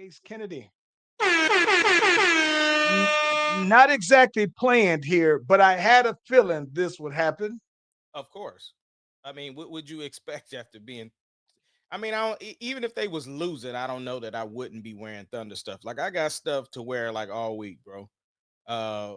Ace Kennedy. N- Not exactly planned here, but I had a feeling this would happen. Of course. I mean, what would you expect after being? I mean, I don't, even if they was losing, I don't know that I wouldn't be wearing Thunder stuff. Like I got stuff to wear like all week, bro. Uh,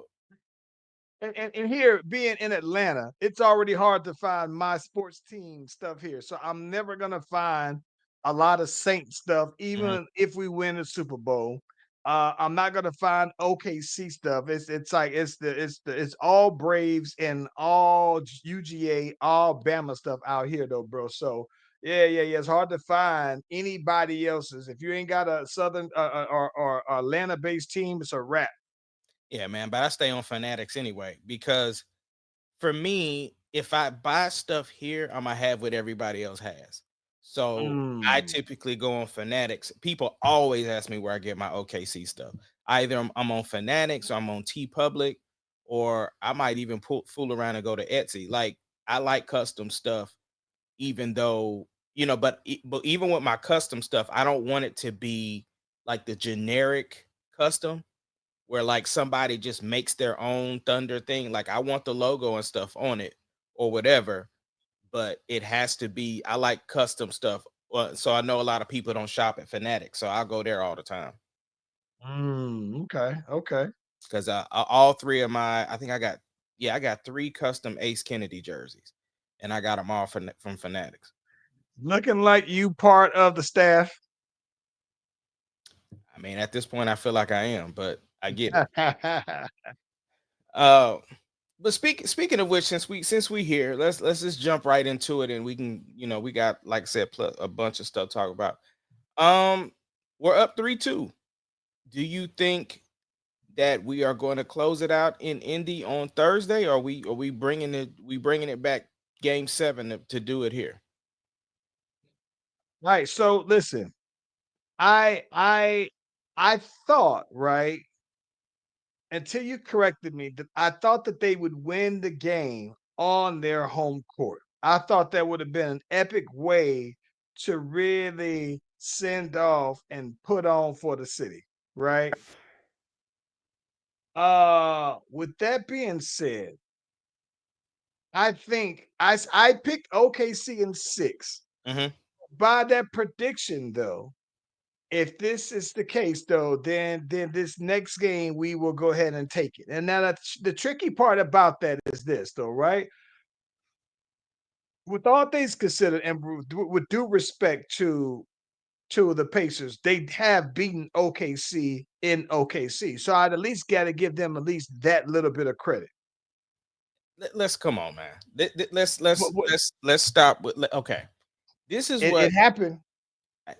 And here, being in Atlanta, it's already hard to find my sports team stuff here. So I'm never gonna find a lot of Saint stuff, mhm. even if we win the Super Bowl. I'm not gonna find OKC stuff. It's like it's all Braves and all UGA, all Bama stuff out here though, bro. So yeah. It's hard to find anybody else's. If you ain't got a Southern or Atlanta based team, it's a wrap. Yeah, man. But I stay on Fanatics anyway because for me, if I buy stuff here, I'm gonna have what everybody else has. So I Mm. typically go on Fanatics. People always ask me where I get my OKC stuff. Either I'm on Fanatics or I'm on T Public, or I might even fool around and go to Etsy. Like I like custom stuff, even though but even with my custom stuff, I don't want it to be like the generic custom where like somebody just makes their own Thunder thing. Like I want the logo and stuff on it or whatever, but it has to be. I like custom stuff. So I know a lot of people don't shop at Fanatics, so I'll go there all the time Okay. because all three of my, I think I got, yeah, I got three custom Ace Kennedy jerseys, and I got them all from Fanatics. Looking like you part of the staff. I mean, at this point, I feel like I am, but I get it. Uh, but speaking of which, since we here, let's just jump right into it, and we can, we got, like I said, plus a bunch of stuff to talk about. Um, we're up 3-2. Do you think that we are going to close it out in Indy on Thursday, or are we bringing it back game 7 to do it here? Right. So listen, I I thought, right, until you corrected me, that I thought that they would win the game on their home court. I thought that would have been an epic way to really send off and put on for the city, right? With that being said, I think I picked OKC in 6. Hmm. By that prediction, though, if this is the case, though, then this next game we will go ahead and take it. And now the tricky part about that is this, though, right? With all things considered, and with due respect to the Pacers, they have beaten OKC in OKC, so I'd at least got to give them at least that little bit of credit. Let's come on, man. Let's But let's let's let's stop with. Okay, this is it what happened.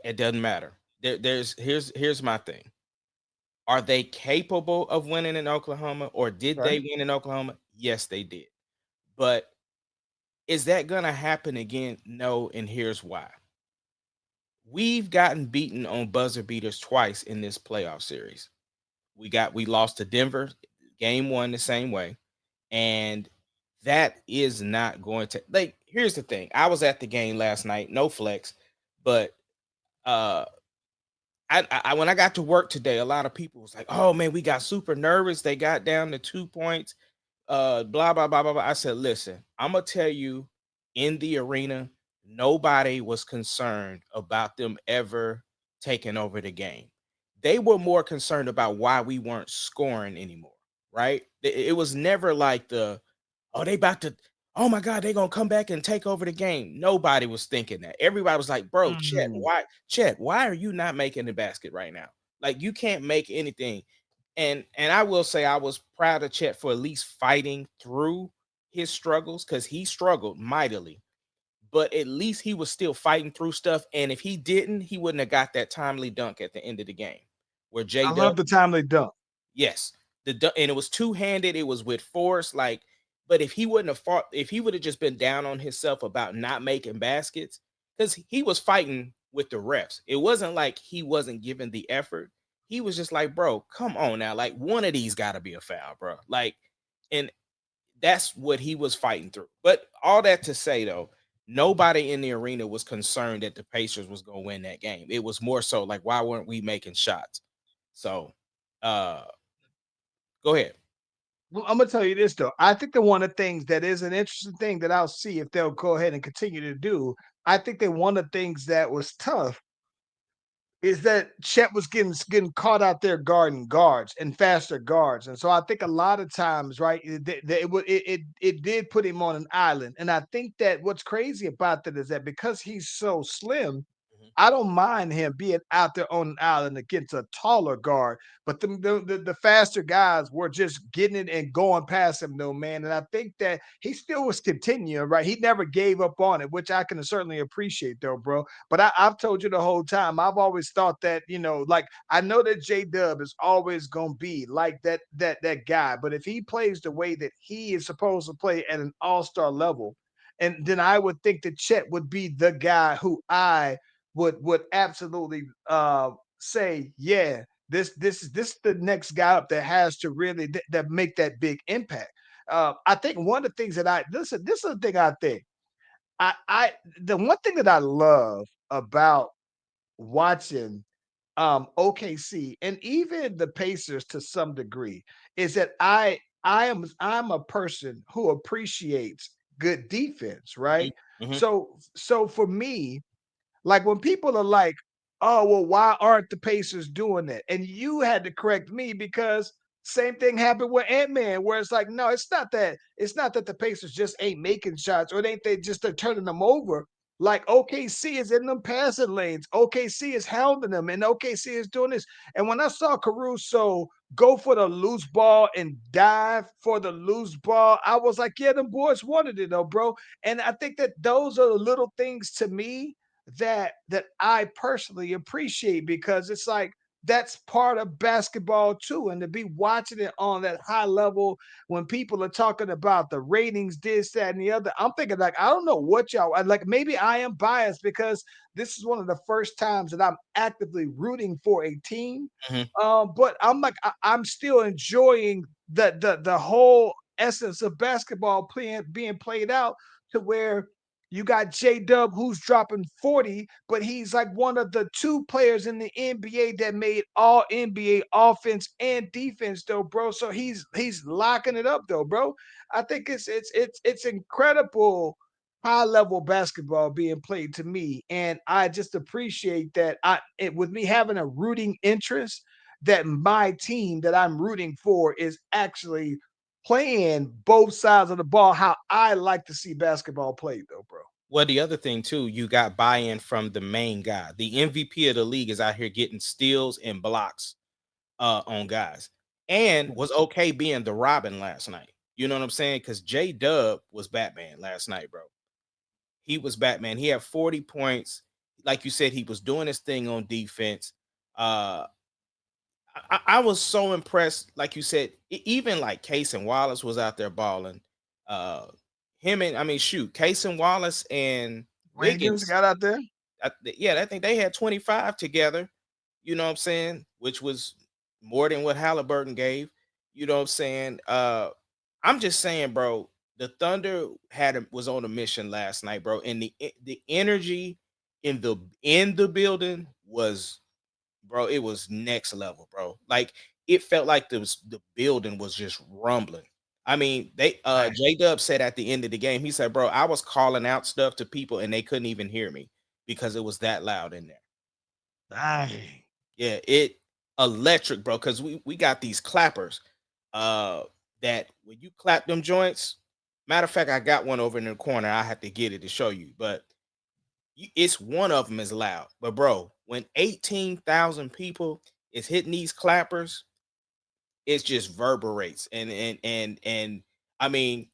it doesn't matter. Here's my thing. Are they capable of winning in Oklahoma, or did Okay. they win in Oklahoma? Yes, they did. But is that gonna happen again? No, and here's why. We've gotten beaten on buzzer beaters twice in this playoff series. We lost to Denver game 1 the same way, and that is not going to, like, here's the thing. I was at the game last night, no flex, but uh when I got to work today, a lot of people was like, "Oh man, we got super nervous. They got down to 2 points. Blah blah blah blah blah." I said, "Listen, I'm gonna tell you, in the arena, nobody was concerned about them ever taking over the game. They were more concerned about why we weren't scoring anymore. Right? It was never like oh, they about to, oh my God, they gonna come back and take over the game. Nobody was thinking that. Everybody was like, bro, Mm. Chet, why are you not making the basket right now? Like you can't make anything. And I will say I was proud of Chet for at least fighting through his struggles because he struggled mightily, but at least he was still fighting through stuff. And if he didn't, he wouldn't have got that timely dunk at the end of the game where J I Dub. love the timely dunk. Yes. And it was two-handed, it was with force, like, but if he wouldn't have fought, if he would have just been down on himself about not making baskets, because he was fighting with the refs. It wasn't like he wasn't giving the effort. He was just like, bro, come on now. Like one of these gotta be a foul, bro. Like, and that's what he was fighting through. But all that to say though, nobody in the arena was concerned that the Pacers was gonna win that game. It was more so like, why weren't we making shots? So, uh, go ahead. Well, I'm gonna tell you this though. I think that one of the things that is an interesting thing that I'll see if they'll go ahead and continue to do. I think that one of the things that was tough is that Chet was getting caught out there guarding guards and faster guards, and so I think a lot of times, right, it did put him on an island, and I think that what's crazy about that is that because he's so slim, Mhm. I don't mind him being out there on an island against a taller guard, but the faster guys were just getting it and going past him, though, man. And I think that he still was continuing, right? He never gave up on it, which I can certainly appreciate, though, bro. But I've told you the whole time, I've always thought that, like I know that J Dub is always gonna be like that guy, but if he plays the way that he is supposed to play at an all-star level, and then I would think that Chet would be the guy who I would absolutely say, yeah, this is the next guy up that has to really that make that big impact. I think one of the things that I listen, this is the thing I think. I the one thing that I love about watching OKC and even the Pacers to some degree is that I'm a person who appreciates good defense, Mhm, right? mhm. So for me, like when people are like, "Oh, well, why aren't the Pacers doing that?" And you had to correct me because same thing happened with Ant-Man, where it's like, no, it's not that the Pacers just ain't making shots or it ain't they just are turning them over. Like OKC is in them passing lanes. OKC is hounding them, and OKC is doing this. And when I saw Caruso go for the loose ball and dive for the loose ball, I was like, yeah, them boys wanted it though, bro. And I think that those are the little things to me that I personally appreciate because it's like that's part of basketball too. And to be watching it on that high level when people are talking about the ratings, this, that, and the other, I'm thinking like, I don't know what y'all like. Maybe I am biased because this is one of the first times that I'm actively rooting for a team. Mhm. But I'm like, I'm still enjoying the whole essence of basketball playing being played out to where you got J Dub who's dropping 40, but he's like one of the two players in the NBA that made all NBA offense and defense, though, bro. So he's locking it up, though, bro. I think it's incredible high level basketball being played to me, and I just appreciate that. With me having a rooting interest, that my team that I'm rooting for is actually playing both sides of the ball how I like to see basketball played, though, bro. Well, the other thing too, you got buy-in from the main guy. The MVP of the league is out here getting steals and blocks on guys, and was okay being the Robin last night. You know what I'm saying? Because J Dub was Batman last night, bro. He was Batman. He had 40 points. Like you said, he was doing his thing on defense. Uh, I was so impressed. Like you said, even like Case and Wallace was out there balling. Uh, him and I mean, shoot, Case and Wallace and Wiggins Wiggins. got out there. Yeah, I think they had 25 together. You know what I'm saying? Which was more than what Halliburton gave. You know what I'm saying? I'm just saying, bro. The Thunder was on a mission last night, bro, and the energy in the building was, bro, it was next level, bro. Like it felt like the building was just rumbling. I mean, Dang, J Dub said at the end of the game, he said, "Bro, I was calling out stuff to people and they couldn't even hear me because it was that loud in there." dang. Yeah, it electric, bro. Because we got these clappers, uh, that when you clap them joints. Matter of fact, I got one over in the corner. I have to get it to show you, but it's one of them is loud. But bro, when 18,000 people is hitting these clappers, it just reverberates. And I mean,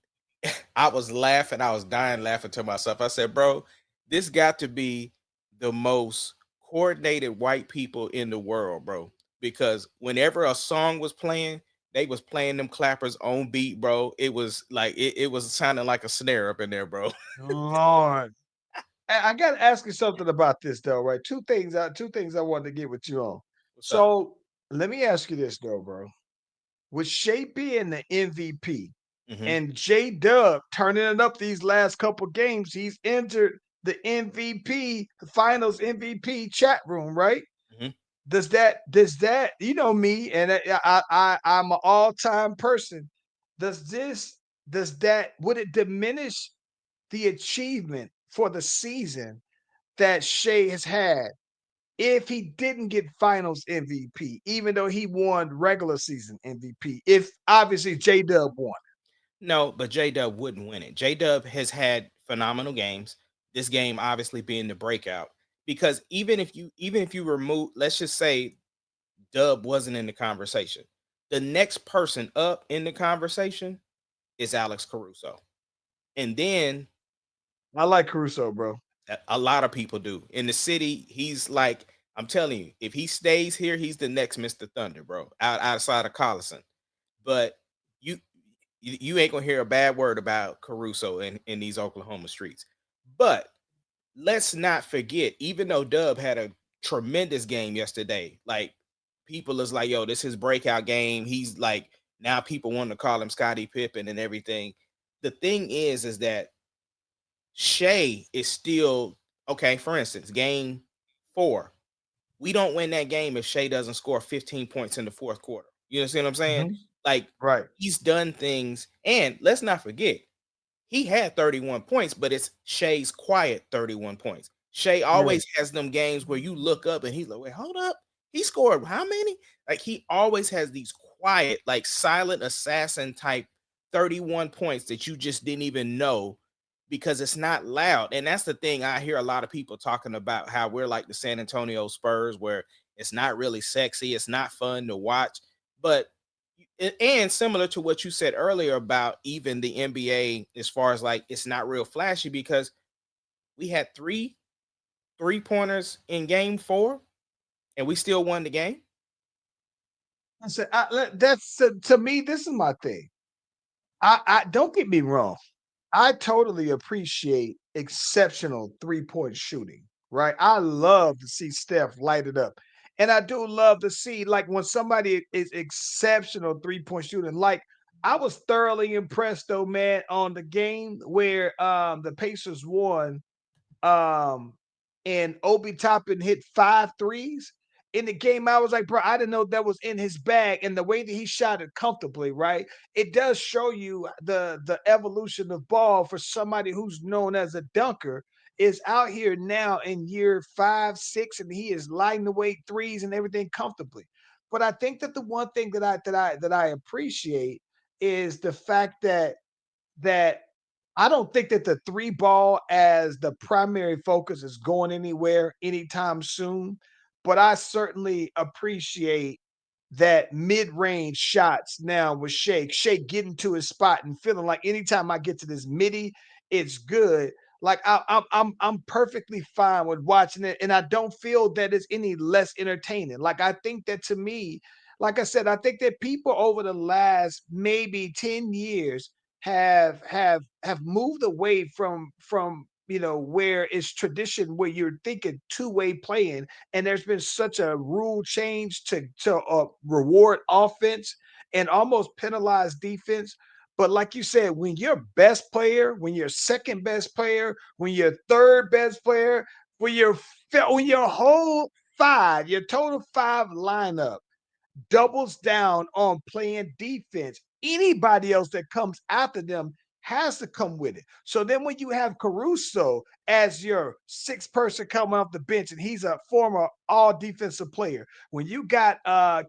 I was laughing, I was dying laughing to myself. I said, bro, this got to be the most coordinated white people in the world, bro. Because whenever a song was playing, they was playing them clappers on beat, bro. It was like it was sounding like a snare up in there, bro. Lord. I gotta ask you something about this though, right? Two things I wanted to get with you on. What's up? So let me ask you this though, bro. With Shea being the MVP, Mhm, And J Dub turning it up these last couple games. He's entered the MVP, the finals MVP chat room, right? mhm. Does that you know me and I'm an all-time person. Does this does that would it diminish the achievement for the season that Shea has had if he didn't get finals MVP, even though he won regular season MVP? If obviously J Dub won. No, but J-Dub wouldn't win it. J-Dub has had phenomenal games. This game obviously being the breakout because even if you remove, let's just say Dub wasn't in the conversation. The next person up in the conversation is Alex Caruso. And then I like Caruso, bro. a lot of people do. In the city, he's like, I'm telling you, if he stays here, he's the next Mr. Thunder, bro, outside of Collison. But you you ain't gonna hear a bad word about Caruso in these Oklahoma streets. But let's not forget, even though Dub had a tremendous game yesterday, like people is like, yo, this is his breakout game. He's like, now people want to call him Scottie Pippen and everything. The thing is that Shea is still okay. For instance, game 4, we don't win that game if Shea doesn't score 15 points in the fourth quarter. You understand what I'm saying? Mhm. Like Right. he's done things, and let's not forget, he had 31 points, but it's Shea's quiet 31 points. Shea Right. always has them games where you look up and he's like, wait, hold up. He scored how many? Like he always has these quiet, like silent assassin type 31 points that you just didn't even know because it's not loud. And that's the thing I hear a lot of people talking about how we're like the San Antonio Spurs, where it's not really sexy, it's not fun to watch. But and similar to what you said earlier about even the NBA, as far as like it's not real flashy because we had 3 3 pointers in game 4 and we still won the game. I said, that's to me. This is my thing. I don't get me wrong. I totally appreciate exceptional 3-point shooting, right? I love to see Steph light it up. And I do love to see like when somebody is exceptional 3-point shooting. Like I was thoroughly impressed though, man, on the game where the Pacers won um, and Obi Toppin hit 5 threes in the game. I was like, bro, I didn't know that was in his bag. And the way that he shot it comfortably, right? It does show you the evolution of ball for somebody who's known as a dunker is out here now in year 5, 6, and he is lighting away threes and everything comfortably. But I think that the one thing that I appreciate is the fact that I don't think that the three ball as the primary focus is going anywhere anytime soon, but I certainly appreciate that mid-range shots now with Shake. Shake getting to his spot and feeling like anytime I get to this midi, it's good. Like I'm perfectly fine with watching it, and I don't feel that it's any less entertaining. Like I think that to me, like I said, I think that people over the last maybe 10 years have moved away from where it's tradition where you're thinking two-way playing and there's been such a rule change to reward offense and almost penalize defense. But like you said, when your best player, when your second best player, when your third best player, when your whole five, your total five lineup doubles down on playing defense. Anybody else that comes after them has to come with it. So then when you have Caruso as your sixth person coming off the bench, and he's a former all defensive player, when you got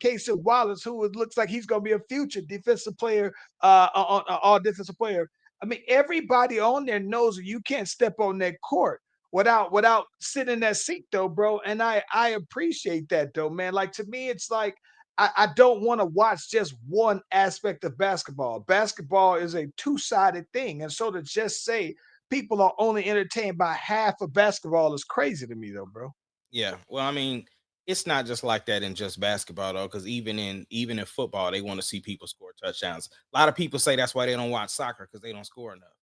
Casey Wallace, who it looks like he's going to be a future defensive player, all defensive player. I mean, everybody on there knows that you can't step on that court without sitting in that seat though, bro. And I appreciate that though, man. Like to me, it's like I don't want to watch just one aspect of basketball. Basketball is a two-sided thing. And so to just say people are only entertained by half of basketball is crazy to me, though, bro. Yeah. Well, I mean, it's not just like that in just basketball though, because even in football, they want to see people score touchdowns. A lot of people say that's why they don't watch soccer because they don't score enough.